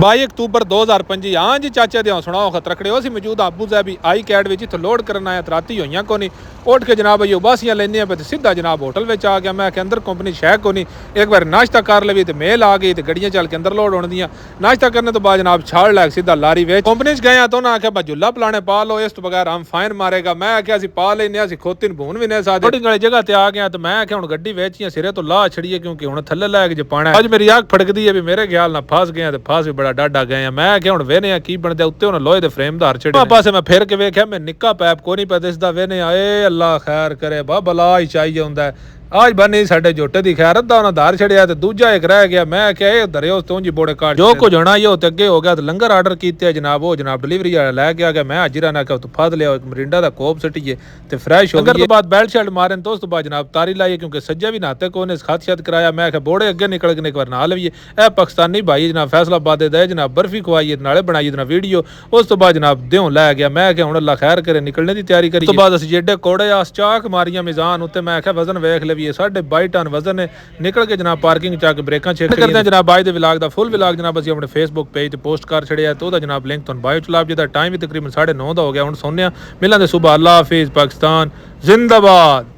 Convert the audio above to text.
22 October 2025। ਹਾਂ ਜੀ ਚਾਚੇ ਦੇ ਸੁਣਾਓ ਖਤ ਰਖੜੇ ਹੋ ਸੀ ਮੌਜੂਦ ਆਬੂ ਜ਼ੈਬੀ ਆਈ ਕੈਡ ਵਿੱਚ ਇੱਥੋਂ ਲੋਡ ਕਰਨ ਆਇਆ ਰਾਤੀ ਹੋਈਆਂ ਕੋਨੀ ਉੱਠ ਕੇ ਜਨਾਬ ਇਹ ਬਾਸੀਆਂ ਲੈਂਦੀਆਂ ਪਏ ਸਿੱਧਾ ਜਨਾਬ ਹੋਟਲ ਵਿੱਚ ਆ ਗਿਆ। ਮੈਂ ਕਿ ਅੰਦਰ ਕੰਪਨੀ ਸ਼ੈ ਕੋਨੀ ਇੱਕ ਵਾਰ ਨਾਸ਼ਤਾ ਕਰ ਲਵੀ ਤੇ ਮੇਲ ਆ ਗਈ ਤੇ ਗੱਡੀਆਂ ਚੱਲ ਕੇ ਅੰਦਰ ਲੋਡ ਹੋਣ ਦੀਆਂ। ਨਾਸ਼ਤਾ करने तो बाद जनाब छाड़ लैग सीधा लारी वेच कंपनी च गए तो उन्हें आख्या भाई झुला पलाने पा लो इस तो बगैर हम फाइन मारेगा। मैं आख्या असीं पा लेने असीं खोती भून भी नहीं सकदे छोटी वाली जगह ते आ गया तो मैं आख्या हुण गड्डी वेचियां सिरे तो ला छड़िए क्योंकि हुण थल्ले लैग जे पाना अज मेरी आग फड़कदी है भी मेरे ख्याल नाल फस गए ते फस भी बड़ा डाडा गए। मैं आख्या हुण वेने की बनदा उत्ते हुण लोहे दे फ्रेम धार छड़े पासे मैं फिर के वेख्या मैं निक्का पैप कोई नहीं पता दिसदा वेने आए अल्लाह खैर करे बा बला ही चाहिए हुंदा आज बनी साडे जोटे दी खैर अद्धा उन्हें धार छड़िया ते दूजा एक रह गया। मैं क्या धरे उस तो बोड़े काट जो कुछ होना ही होते अगे हो गया। तो लंगर आर्डर किए जनाब वो जनाब डिलीवरी वाला लैके आ गया। मैं हाजिरा ना क्या फद लिया मरिंडा का कोप सटिए तो फ्रैश हो गया। तो बाद बेल्ट शर्ट मारे तो उस तो बाद जनाब तारी लाई क्योंकि सज्जा भी नहाते को ने खत शत कराया। मैं क्या बोड़े अगे निकल के एक बार नहा लवीए ए पाकिस्तानी भाई जनाब फैसलाबाद दे जनाब बर्फी खवाइए नाले बनाइए जनाब वीडियो उस तो बाद जनाब द्यों लै गया। मैं क्या हुण अल्लाह खैर करे निकलने की तैयारी करी तो बाद असीं जेडे कोड़े आस चाक मारियां मिजान उत्ते। मैं क्या वजन वेख लवीए 22.5 टन वजन है निकल के जनाब पार्किंग चा के ब्रेकां चेक करते हैं जनाब। आज दे विलाग दा फुल विलाग जनाब असीं अपने फेसबुक पेज ते पोस्ट कर छड़िया तो ओदा जनाब लिंक तुहानूं बायो च लभ जादा। टाइम भी तकरीबन 9:30 दा हो गया। हुण सोने मिलांदे सुबह। अल्लाह हाफिज़। पाकिस्तान जिंदाबाद।